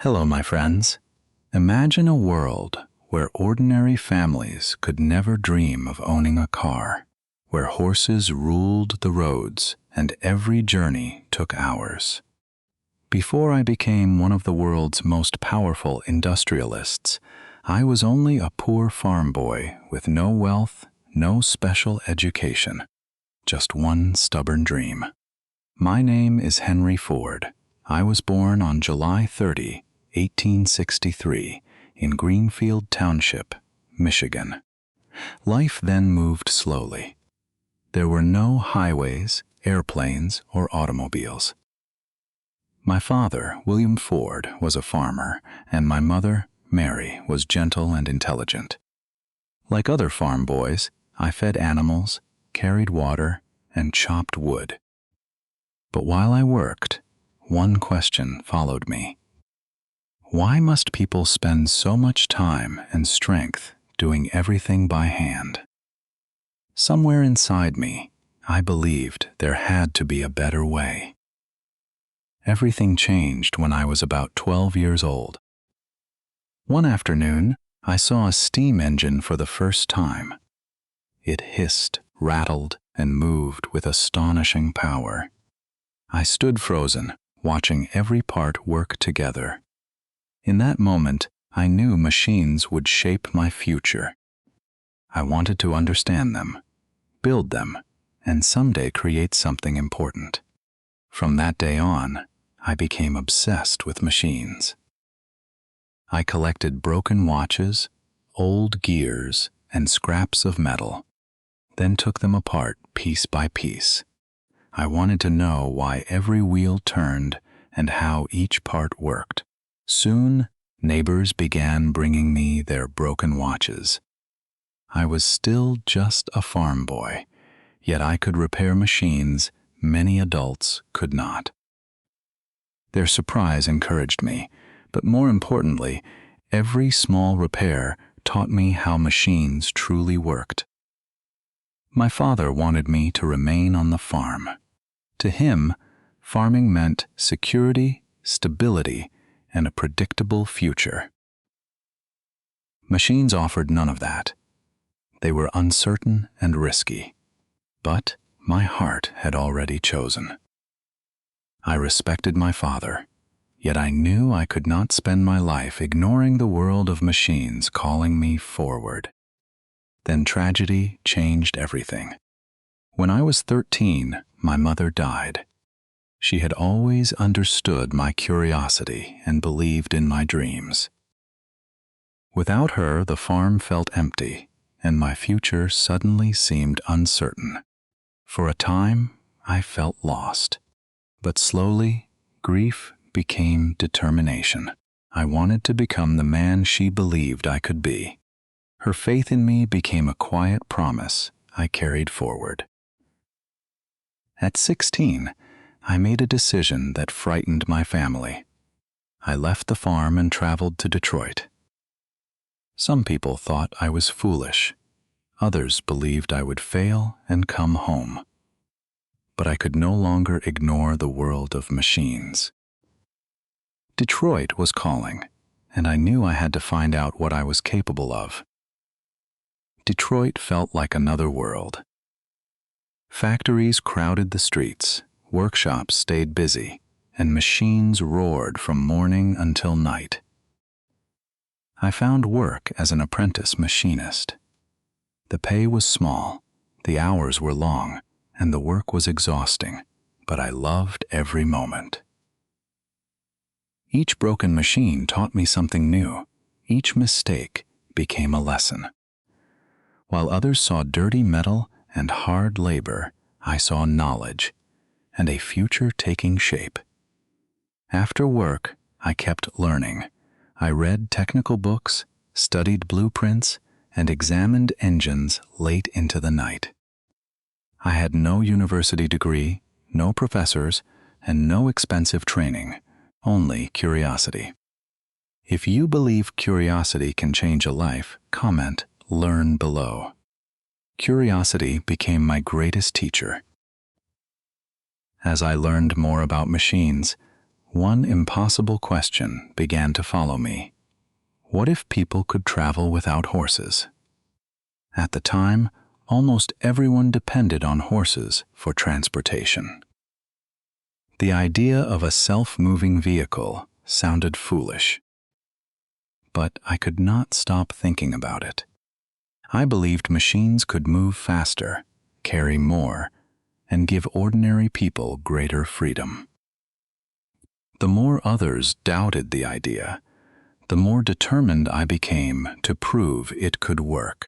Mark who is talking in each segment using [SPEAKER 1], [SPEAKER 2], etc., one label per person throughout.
[SPEAKER 1] Hello, my friends. Imagine a world where ordinary families could never dream of owning a car, where horses ruled the roads and every journey took hours. Before I became one of the world's most powerful industrialists, I was only a poor farm boy with no wealth, no special education, just one stubborn dream. My name is Henry Ford. I was born on July 30, 1863, in Greenfield Township, Michigan. Life then moved slowly. There were no highways, airplanes, or automobiles. My father, William Ford, was a farmer, and my mother, Mary, was gentle and intelligent. Like other farm boys, I fed animals, carried water, and chopped wood. But while I worked, one question followed me. Why must people spend so much time and strength doing everything by hand? Somewhere inside me, I believed there had to be a better way. Everything changed when I was about 12 years old. One afternoon, I saw a steam engine for the first time. It hissed, rattled, and moved with astonishing power. I stood frozen, watching every part work together. In that moment, I knew machines would shape my future. I wanted to understand them, build them, and someday create something important. From that day on, I became obsessed with machines. I collected broken watches, old gears, and scraps of metal, then took them apart piece by piece. I wanted to know why every wheel turned and how each part worked. Soon, neighbors began bringing me their broken watches. I was still just a farm boy, yet I could repair machines many adults could not. Their surprise encouraged me, but more importantly, every small repair taught me how machines truly worked. My father wanted me to remain on the farm. To him, farming meant security, stability, and a predictable future. Machines offered none of that. They were uncertain and risky, but my heart had already chosen. I respected my father, yet I knew I could not spend my life ignoring the world of machines calling me forward. Then tragedy changed everything. When I was 13, my mother died. She had always understood my curiosity and believed in my dreams. Without her, the farm felt empty, and my future suddenly seemed uncertain. For a time, I felt lost. But slowly, grief became determination. I wanted to become the man she believed I could be. Her faith in me became a quiet promise I carried forward. At 16, I made a decision that frightened my family. I left the farm and traveled to Detroit. Some people thought I was foolish. Others believed I would fail and come home. But I could no longer ignore the world of machines. Detroit was calling, and I knew I had to find out what I was capable of. Detroit felt like another world. Factories crowded the streets, workshops stayed busy, and machines roared from morning until night. I found work as an apprentice machinist. The pay was small, the hours were long, and the work was exhausting, but I loved every moment. Each broken machine taught me something new. Each mistake became a lesson. While others saw dirty metal and hard labor, I saw knowledge and a future taking shape. After work, I kept learning. I read technical books, studied blueprints, and examined engines late into the night. I had no university degree, no professors, and no expensive training, only curiosity. If you believe curiosity can change a life, comment "Learn" below. Curiosity became my greatest teacher. As I learned more about machines, one impossible question began to follow me. What if people could travel without horses? At the time, almost everyone depended on horses for transportation. The idea of a self-moving vehicle sounded foolish, but I could not stop thinking about it. I believed machines could move faster, carry more, and give ordinary people greater freedom. The more others doubted the idea, the more determined I became to prove it could work.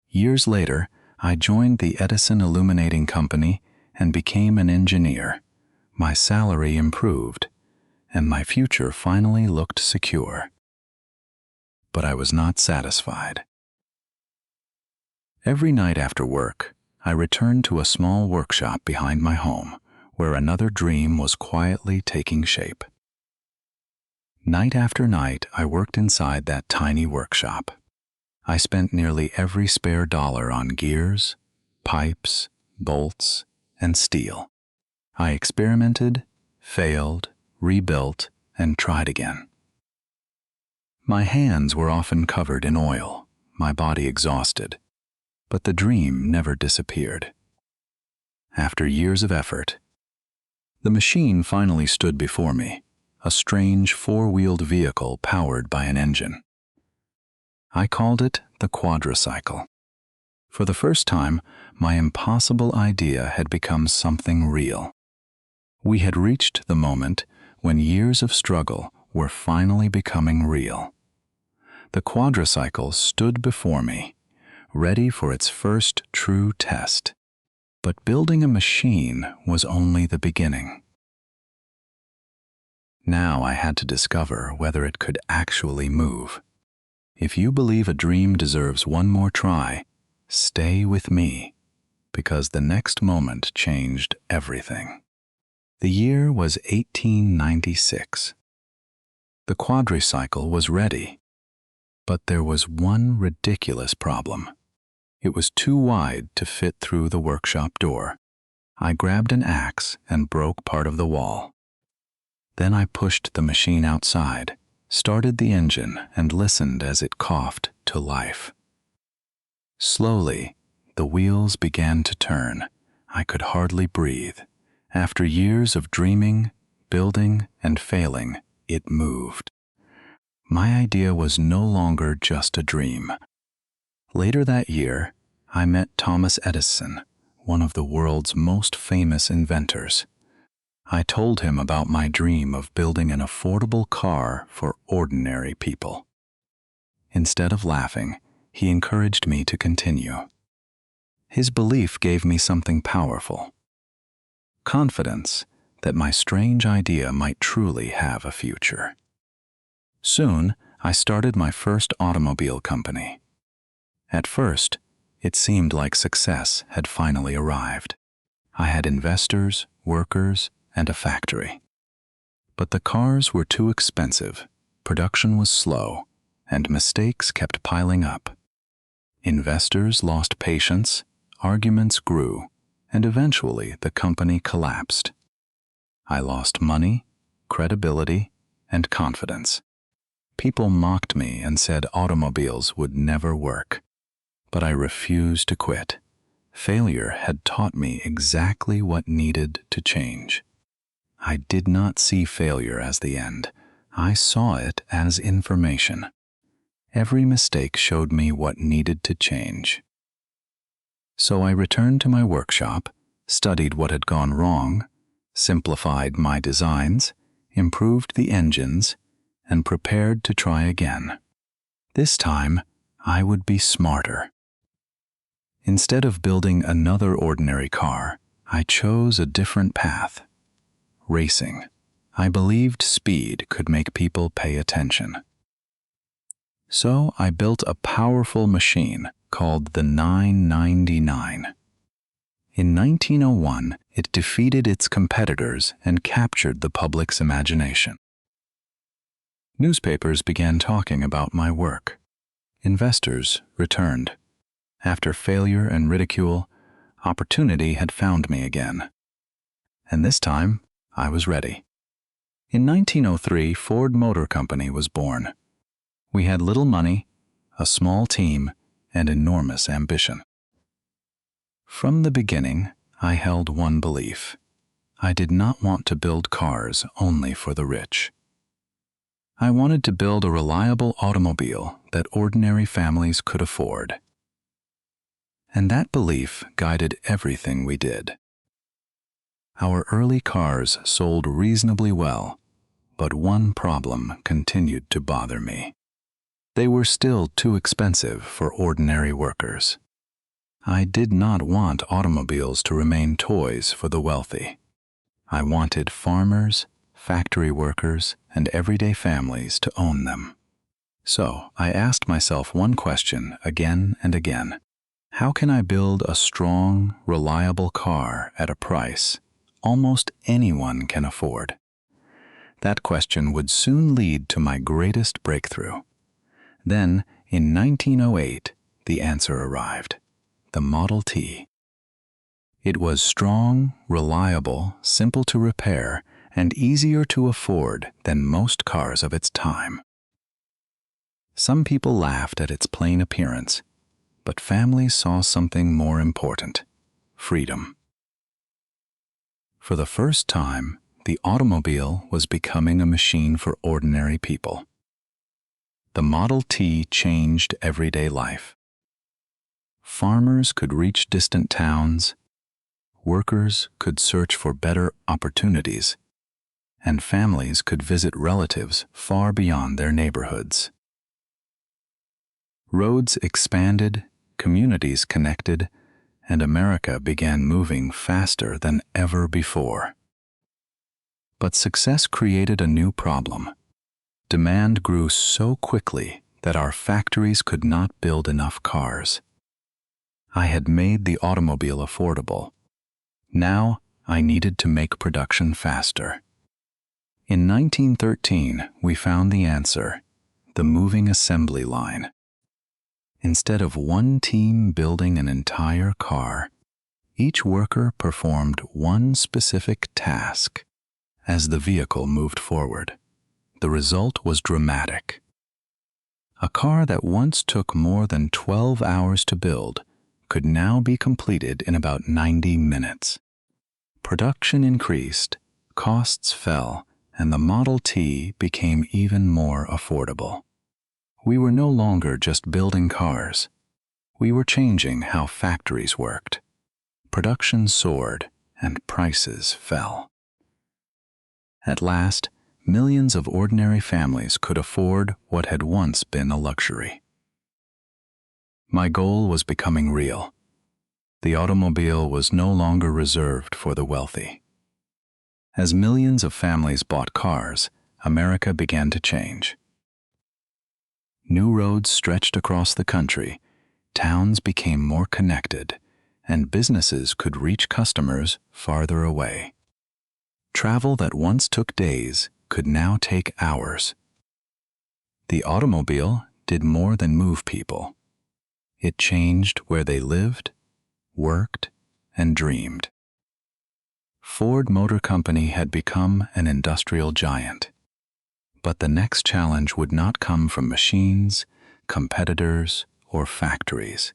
[SPEAKER 1] Years later, I joined the Edison Illuminating Company and became an engineer. My salary improved, and my future finally looked secure. But I was not satisfied. Every night after work, I returned to a small workshop behind my home, where another dream was quietly taking shape. Night after night, I worked inside that tiny workshop. I spent nearly every spare dollar on gears, pipes, bolts, and steel. I experimented, failed, rebuilt, and tried again. My hands were often covered in oil, my body exhausted, but the dream never disappeared. After years of effort, the machine finally stood before me, a strange four-wheeled vehicle powered by an engine. I called it the Quadricycle. For the first time, my impossible idea had become something real. We had reached the moment when years of struggle were finally becoming real. The Quadricycle stood before me, ready for its first true test. But building a machine was only the beginning. Now I had to discover whether it could actually move. If you believe a dream deserves one more try, stay with me, because the next moment changed everything. The year was 1896. The Quadricycle was ready, but there was one ridiculous problem. It was too wide to fit through the workshop door. I grabbed an axe and broke part of the wall. Then I pushed the machine outside, started the engine, and listened as it coughed to life. Slowly, the wheels began to turn. I could hardly breathe. After years of dreaming, building, and failing, it moved. My idea was no longer just a dream. Later that year, I met Thomas Edison, one of the world's most famous inventors. I told him about my dream of building an affordable car for ordinary people. Instead of laughing, he encouraged me to continue. His belief gave me something powerful: confidence that my strange idea might truly have a future. Soon, I started my first automobile company. At first, it seemed like success had finally arrived. I had investors, workers, and a factory. But the cars were too expensive, production was slow, and mistakes kept piling up. Investors lost patience, arguments grew, and eventually the company collapsed. I lost money, credibility, and confidence. People mocked me and said automobiles would never work. But I refused to quit. Failure had taught me exactly what needed to change. I did not see failure as the end. I saw it as information. Every mistake showed me what needed to change. So I returned to my workshop, studied what had gone wrong, simplified my designs, improved the engines, and prepared to try again. This time, I would be smarter. Instead of building another ordinary car, I chose a different path: racing. I believed speed could make people pay attention. So I built a powerful machine called the 999. In 1901, it defeated its competitors and captured the public's imagination. Newspapers began talking about my work. Investors returned. After failure and ridicule, opportunity had found me again. And this time, I was ready. In 1903, Ford Motor Company was born. We had little money, a small team, and enormous ambition. From the beginning, I held one belief. I did not want to build cars only for the rich. I wanted to build a reliable automobile that ordinary families could afford. And that belief guided everything we did. Our early cars sold reasonably well, but one problem continued to bother me. They were still too expensive for ordinary workers. I did not want automobiles to remain toys for the wealthy. I wanted farmers, factory workers, and everyday families to own them. So I asked myself one question again and again. How can I build a strong, reliable car at a price almost anyone can afford? That question would soon lead to my greatest breakthrough. Then, in 1908, the answer arrived: the Model T. It was strong, reliable, simple to repair, and easier to afford than most cars of its time. Some people laughed at its plain appearance, but families saw something more important: freedom. For the first time, the automobile was becoming a machine for ordinary people. The Model T changed everyday life. Farmers could reach distant towns, workers could search for better opportunities, and families could visit relatives far beyond their neighborhoods. Roads expanded, communities connected, and America began moving faster than ever before. But success created a new problem. Demand grew so quickly that our factories could not build enough cars. I had made the automobile affordable. Now I needed to make production faster. In 1913, we found the answer: the moving assembly line. Instead of one team building an entire car, each worker performed one specific task. As the vehicle moved forward, the result was dramatic. A car that once took more than 12 hours to build could now be completed in about 90 minutes. Production increased, costs fell, and the Model T became even more affordable. We were no longer just building cars. We were changing how factories worked. Production soared, and prices fell. At last, millions of ordinary families could afford what had once been a luxury. My goal was becoming real. The automobile was no longer reserved for the wealthy. As millions of families bought cars, America began to change. New roads stretched across the country, towns became more connected, and businesses could reach customers farther away. Travel that once took days could now take hours. The automobile did more than move people. It changed where they lived, worked, and dreamed. Ford Motor Company had become an industrial giant. But the next challenge would not come from machines, competitors, or factories.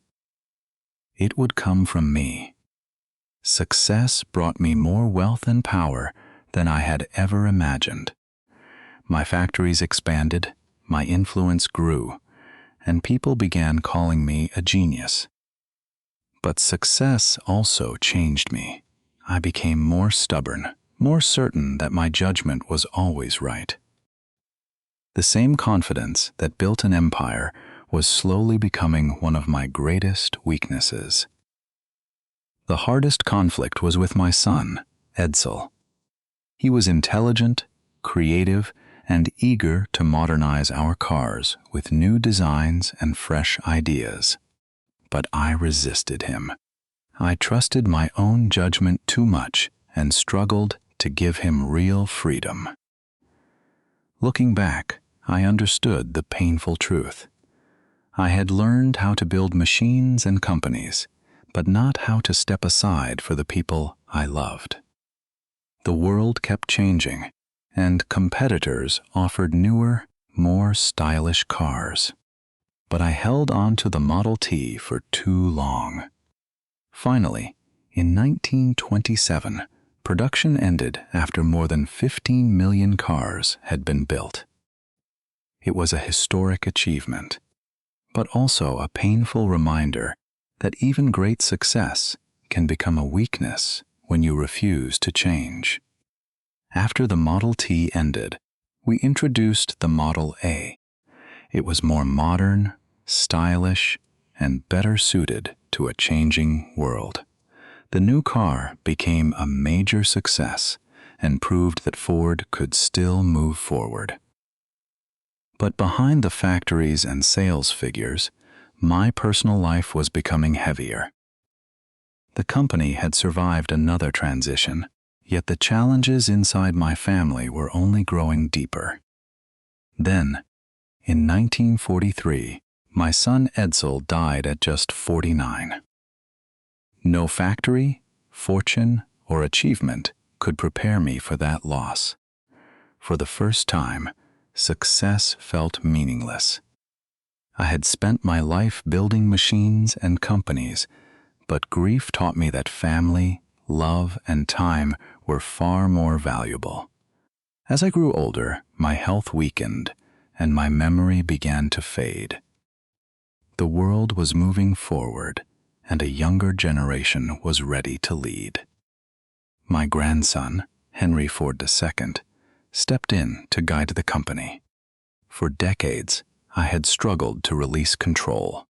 [SPEAKER 1] It would come from me. Success brought me more wealth and power than I had ever imagined. My factories expanded, my influence grew, and people began calling me a genius. But success also changed me. I became more stubborn, more certain that my judgment was always right. The same confidence that built an empire was slowly becoming one of my greatest weaknesses. The hardest conflict was with my son, Edsel. He was intelligent, creative, and eager to modernize our cars with new designs and fresh ideas. But I resisted him. I trusted my own judgment too much and struggled to give him real freedom. Looking back, I understood the painful truth. I had learned how to build machines and companies, but not how to step aside for the people I loved. The world kept changing, and competitors offered newer, more stylish cars. But I held on to the Model T for too long. Finally, in 1927, production ended after more than 15 million cars had been built. It was a historic achievement, but also a painful reminder that even great success can become a weakness when you refuse to change. After the Model T ended, we introduced the Model A. It was more modern, stylish, and better suited to a changing world. The new car became a major success and proved that Ford could still move forward. But behind the factories and sales figures, my personal life was becoming heavier. The company had survived another transition, yet the challenges inside my family were only growing deeper. Then, in 1943, my son Edsel died at just 49. No factory, fortune, or achievement could prepare me for that loss. For the first time, success felt meaningless. I had spent my life building machines and companies, but grief taught me that family, love, and time were far more valuable. As I grew older, my health weakened, and my memory began to fade. The world was moving forward, and a younger generation was ready to lead. My grandson, Henry Ford II, stepped in to guide the company. For decades, I had struggled to release control.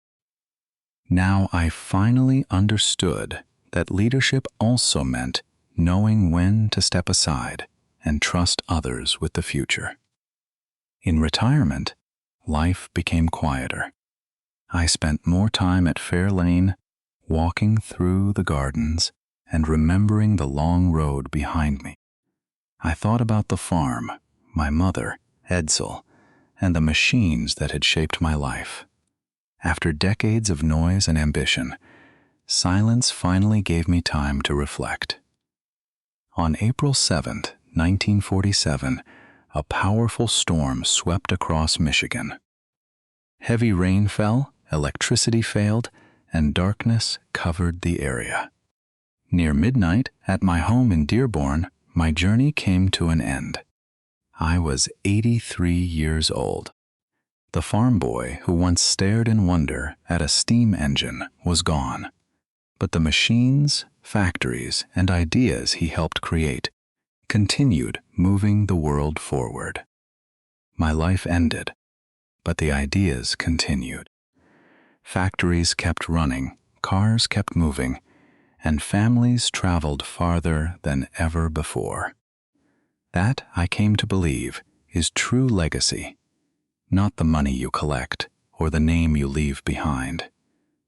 [SPEAKER 1] Now I finally understood that leadership also meant knowing when to step aside and trust others with the future. In retirement, life became quieter. I spent more time at Fair Lane, walking through the gardens and remembering the long road behind me. I thought about the farm, my mother, Edsel, and the machines that had shaped my life. After decades of noise and ambition, silence finally gave me time to reflect. On April 7, 1947, a powerful storm swept across Michigan. Heavy rain fell, electricity failed, and darkness covered the area. Near midnight, at my home in Dearborn, my journey came to an end. I was 83 years old. The farm boy who once stared in wonder at a steam engine was gone, but the machines, factories, and ideas he helped create continued moving the world forward. My life ended, but the ideas continued. Factories kept running, cars kept moving, and families traveled farther than ever before. That, I came to believe, is true legacy. Not the money you collect or the name you leave behind,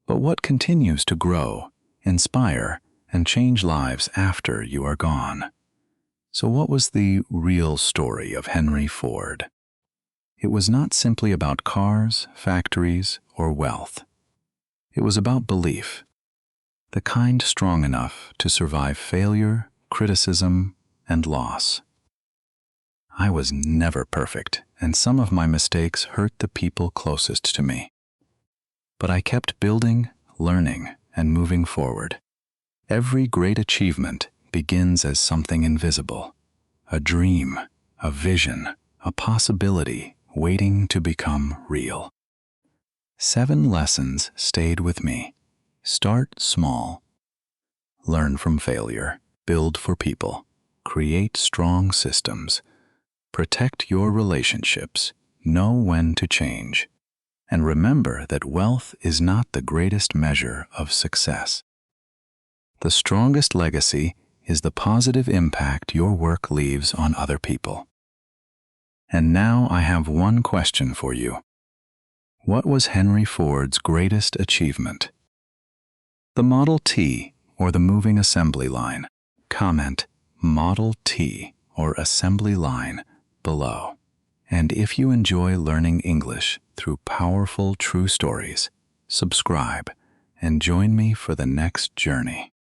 [SPEAKER 1] but what continues to grow, inspire, and change lives after you are gone. So what was the real story of Henry Ford? It was not simply about cars, factories, or wealth. It was about belief, the kind strong enough to survive failure, criticism, and loss. I was never perfect, and some of my mistakes hurt the people closest to me. But I kept building, learning, and moving forward. Every great achievement begins as something invisible, a dream, a vision, a possibility waiting to become real. 7 lessons stayed with me. Start small. Learn from failure. Build for people. Create strong systems. Protect your relationships. Know when to change. And remember that wealth is not the greatest measure of success. The strongest legacy is the positive impact your work leaves on other people. And now I have one question for you. What was Henry Ford's greatest achievement? The Model T, or the moving assembly line. Comment Model T, or assembly line, below. And if you enjoy learning English through powerful true stories, subscribe and join me for the next journey.